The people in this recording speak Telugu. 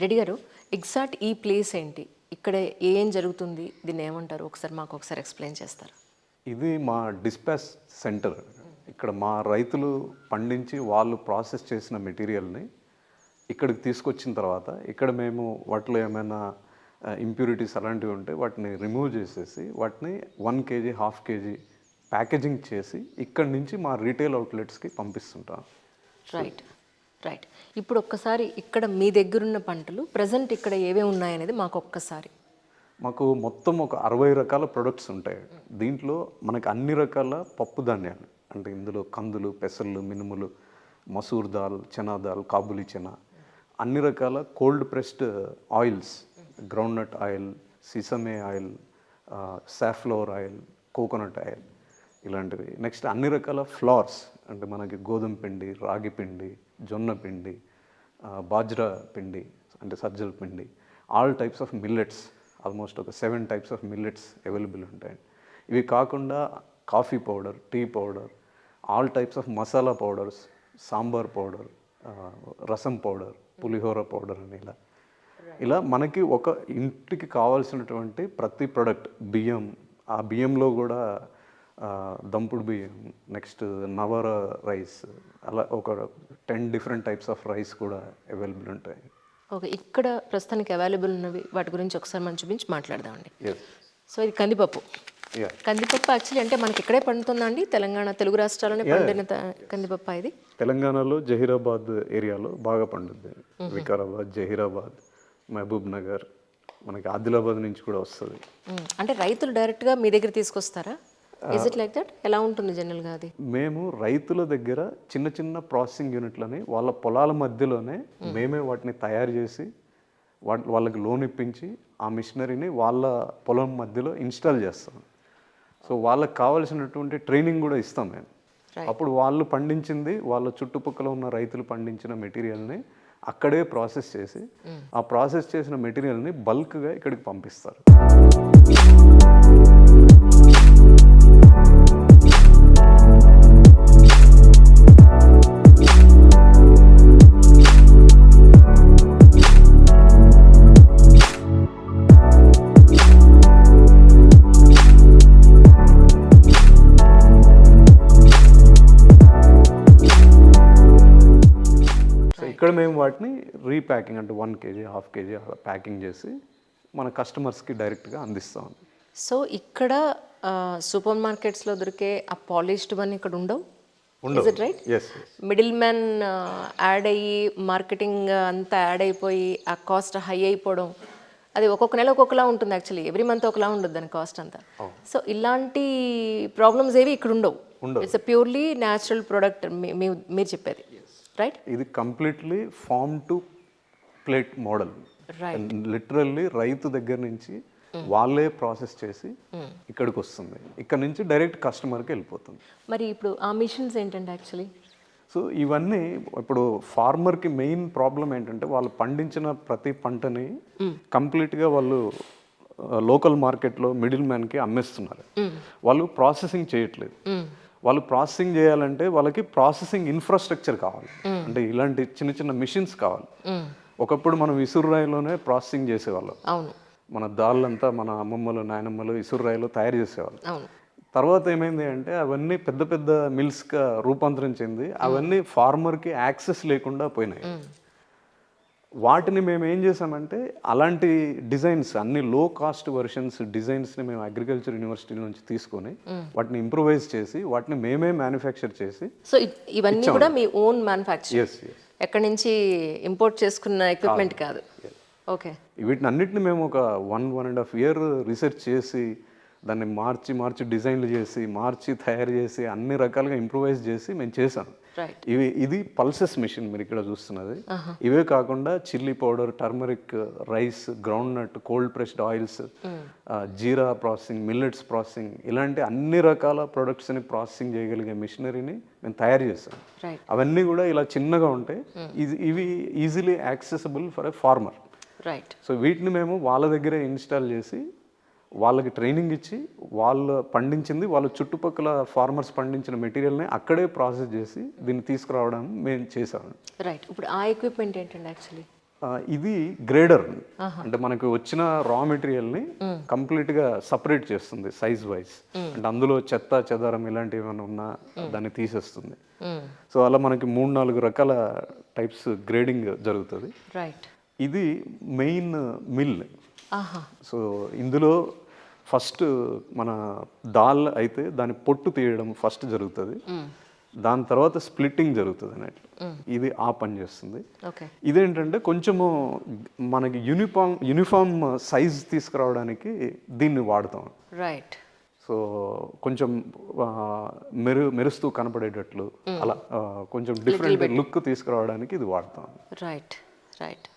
రెడ్డి గారు, ఎగ్జాక్ట్ ఈ ప్లేస్ ఏంటి? ఇక్కడ ఏం జరుగుతుంది? దీన్ని ఏమంటారు? ఒకసారి ఎక్స్ప్లెయిన్ చేస్తారా? ఇది మా డిస్పాచ్ సెంటర్. ఇక్కడ మా రైతులు పండించి వాళ్ళు ప్రాసెస్ చేసిన మెటీరియల్ని ఇక్కడికి తీసుకొచ్చిన తర్వాత ఇక్కడ మేము వాటిలో ఏమైనా ఇంప్యూరిటీస్ అలాంటివి ఉంటే వాటిని రిమూవ్ చేసేసి వాటిని 1 kg, 1/2 kg ప్యాకేజింగ్ చేసి ఇక్కడి నుంచి మా రీటైల్ అవుట్లెట్స్కి పంపిస్తుంటాం. రైట్. ఇప్పుడు ఒక్కసారి ఇక్కడ మీ దగ్గరున్న పంటలు ప్రజెంట్ ఇక్కడ ఏవే ఉన్నాయనేది మాకు మొత్తం ఒక 60 రకాల ప్రొడక్ట్స్ ఉంటాయి. దీంట్లో మనకి అన్ని రకాల పప్పు ధాన్యాలు అంటే ఇందులో కందులు, పెసళ్ళు, మినుములు, మసూర్ దాల్, చనా దాల్, కాబులి చనా, అన్ని రకాల cold pressed oils, groundnut oil, సిసమే oil, safflower oil, coconut oil ఇలాంటివి. నెక్స్ట్ అన్ని రకాల ఫ్లవర్స్ అంటే మనకి గోధుమ పిండి, రాగి పిండి, జొన్న పిండి, బాజ్రా పిండి అంటే సజ్జల పిండి, all types of millets, almost ఒక 7 టైప్స్ ఆఫ్ మిల్లెట్స్ అవైలబుల్ ఉంటాయి. ఇవి కాకుండా coffee powder, tea powder, all types of masala powders, sambar powder, rasam powder, పులిహోర పౌడర్ అని ఇలా మనకి ఒక ఇంటికి కావాల్సినటువంటి ప్రతి ప్రోడక్ట్, బియ్యం, ఆ బియ్యంలో కూడా దంపుడు బియ్యం, నెక్స్ట్ నవర రైస్, అలా ఒక 10 డిఫరెంట్ టైప్స్ ఆఫ్ రైస్ కూడా అవైలబుల్ ఉంటాయి. ఓకే, ఇక్కడ ప్రస్తుతానికి అవైలబుల్ ఉన్నవి వాటి గురించి ఒకసారి మనం చూపించి మాట్లాడదామండి. సో ఇది కందిపప్పు. కందిపప్పు యాక్చువల్లీ అంటే మనకి ఇక్కడే పండుతుందండి, తెలంగాణ తెలుగు రాష్ట్రాల్లోనే పండిన కందిపప్పు. ఇది తెలంగాణలో జహీరాబాద్ ఏరియాలో బాగా పండుద్ది. వికారాబాద్, జహీరాబాద్, మహబూబ్ నగర్, మనకి ఆదిలాబాద్ నుంచి కూడా వస్తుంది. అంటే రైతులు డైరెక్ట్గా మీ దగ్గర తీసుకొస్తారా? Is it like that? ఎలా ఉంటుంది జనరల్గా అది? మేము రైతుల దగ్గర చిన్న చిన్న ప్రాసెసింగ్ యూనిట్లని వాళ్ళ పొలాల మధ్యలోనే మేమే వాటిని తయారు చేసి వాళ్ళకి లోన్ ఇప్పించి ఆ మిషనరీని వాళ్ళ పొలం మధ్యలో ఇన్స్టాల్ చేస్తాం. సో వాళ్ళకి కావాల్సినటువంటి ట్రైనింగ్ కూడా ఇస్తాం మేము. అప్పుడు వాళ్ళు పండించింది వాళ్ళ చుట్టుపక్కల ఉన్న రైతులు పండించిన మెటీరియల్ని అక్కడే ప్రాసెస్ చేసి ఆ ప్రాసెస్ చేసిన మెటీరియల్ని బల్క్గా ఇక్కడికి పంపిస్తారు. ఇక్కడ మేము వాటిని రీప్యాకింగ్ అంటే 1 kg, 1/2 kg అలా ప్యాకింగ్ చేసి మన కస్టమర్స్కి డైరెక్ట్గా అందిస్తాం. సో ఇక్కడ సూపర్ మార్కెట్స్లో దొరికే ఆ పాలిష్డ్ వన్ ఇక్కడ ఉండవు. Is it right? Middle man add అయ్యి మార్కెటింగ్ అంతా యాడ్ అయిపోయి ఆ కాస్ట్ హై అయిపోవడం, అది ఒక్కొక్క నెల ఒక్కొక్కలా ఉంటుంది. యాక్చువల్లీ ఎవ్రీ మంత్ ఒకలా ఉండదు దాని కాస్ట్ అంతా. సో ఇలాంటి ప్రాబ్లమ్స్ ఏవి ఇక్కడ ఉండవు. It's a purely natural product మీరు చెప్పేది, రైట్? ఇది completely farm to plate model. Literally రైతు దగ్గర నుంచి వాళ్ళే ప్రాసెస్ చేసి ఇక్కడికి వస్తుంది. ఇక్కడ నుంచి డైరెక్ట్ కస్టమర్కి వెళ్ళిపోతుంది. మరి ఇప్పుడు ఆ మిషన్స్ ఏంటంటే యాక్చువల్లీ సో ఇవన్నీ ఇప్పుడు ఫార్మర్కి మెయిన్ ప్రాబ్లం ఏంటంటే వాళ్ళు పండించిన ప్రతి పంటని కంప్లీట్గా వాళ్ళు లోకల్ మార్కెట్లో మిడిల్ మ్యాన్కి అమ్మేస్తున్నారు. వాళ్ళు ప్రాసెసింగ్ చేయట్లేదు. వాళ్ళు ప్రాసెసింగ్ చేయాలంటే వాళ్ళకి ప్రాసెసింగ్ ఇన్ఫ్రాస్ట్రక్చర్ కావాలి. అంటే ఇలాంటి చిన్న చిన్న మిషన్స్ కావాలి. ఒకప్పుడు మనం ఇసుర్రాయిలోనే ప్రాసెసింగ్ చేసేవాళ్ళం. మన దాళ్ళంతా మన అమ్మమ్మలు, నాయనమ్మలు ఇసుర్రాయిలో తయారు చేసేవాళ్ళు. తర్వాత ఏమైంది అంటే అవన్నీ పెద్ద పెద్ద మిల్స్గా రూపాంతరం చెంది అవన్నీ ఫార్మర్కి యాక్సెస్ లేకుండా పోయినాయి. వాటిని మేము ఏం చేసామంటే అలాంటి డిజైన్స్ అన్ని లో కాస్ట్ వర్షన్స్ డిజైన్స్ని మేము అగ్రికల్చర్ యూనివర్సిటీ నుంచి తీసుకొని వాటిని ఇంప్రూవైజ్ చేసి వాటిని మేమే మ్యానుఫ్యాక్చర్ చేసి. సో ఇవన్నీ కూడా మీ ఓన్ మ్యానుఫ్యాక్చర్, ఎక్కడి నుంచి ఇంపోర్ట్ చేసుకున్న ఎక్విప్మెంట్ కాదు? ఓకే. వీటిని అన్నిటిని మేము ఒక 1.5 year రీసెర్చ్ చేసి దాన్ని మార్చి డిజైన్లు చేసి తయారు చేసి అన్ని రకాలుగా ఇంప్రూవైజ్ చేసి మేము చేసాం. ఇది పల్సెస్ మిషన్ మీరు ఇక్కడ చూస్తున్నది. ఇవే కాకుండా chilli powder, turmeric, rice, groundnut, cold pressed oils, jeera processing, millets processing, ఇలాంటి అన్ని రకాల ప్రొడక్ట్స్ని ప్రాసెసింగ్ చేయగలిగే మిషనరీని మేము తయారు చేస్తాం. అవన్నీ కూడా ఇలా చిన్నగా ఉంటాయి. ఇవి easily accessible for a farmer. So వీటిని మేము వాళ్ళ దగ్గరే ఇన్స్టాల్ చేసి వాళ్ళకి ట్రైనింగ్ ఇచ్చి వాళ్ళు పండించింది వాళ్ళ చుట్టుపక్కల ఫార్మర్స్ పండించిన మెటీరియల్ని అక్కడే ప్రాసెస్ చేసి దీన్ని తీసుకురావడం మేము చేసాము. రైట్. ఇప్పుడు ఆ ఎక్విప్మెంట్ ఏంటండి యాక్చువల్లీ? ఇది గ్రేడర్ అంటే మనకు వచ్చిన రా మెటీరియల్ని కంప్లీట్గా సపరేట్ చేస్తుంది సైజ్ వైజ్. అంటే అందులో చెత్త చెదారం ఇలాంటివి ఏమైనా ఉన్నా దాన్ని తీసేస్తుంది. సో అలా మనకి 3-4 రకాల టైప్స్ గ్రేడింగ్ జరుగుతుంది. రైట్. ఇది మెయిన్ మిల్. సో ఇందులో ఫస్ట్ మన దాల్ అయితే దాని పొట్టు తీయడం ఫస్ట్ జరుగుతుంది. దాని తర్వాత స్ప్లిట్టింగ్ జరుగుతుంది అన్నట్లు. ఇది ఆ పని చేస్తుంది. ఇదేంటంటే కొంచెము మనకి యూనిఫామ్ సైజ్ తీసుకురావడానికి దీన్ని వాడతాం. రైట్. సో కొంచెం మెరుస్తూ కనపడేటట్లు అలా కొంచెం డిఫరెంట్ లుక్ తీసుకురావడానికి ఇది వాడతాం. రైట్. రైట్.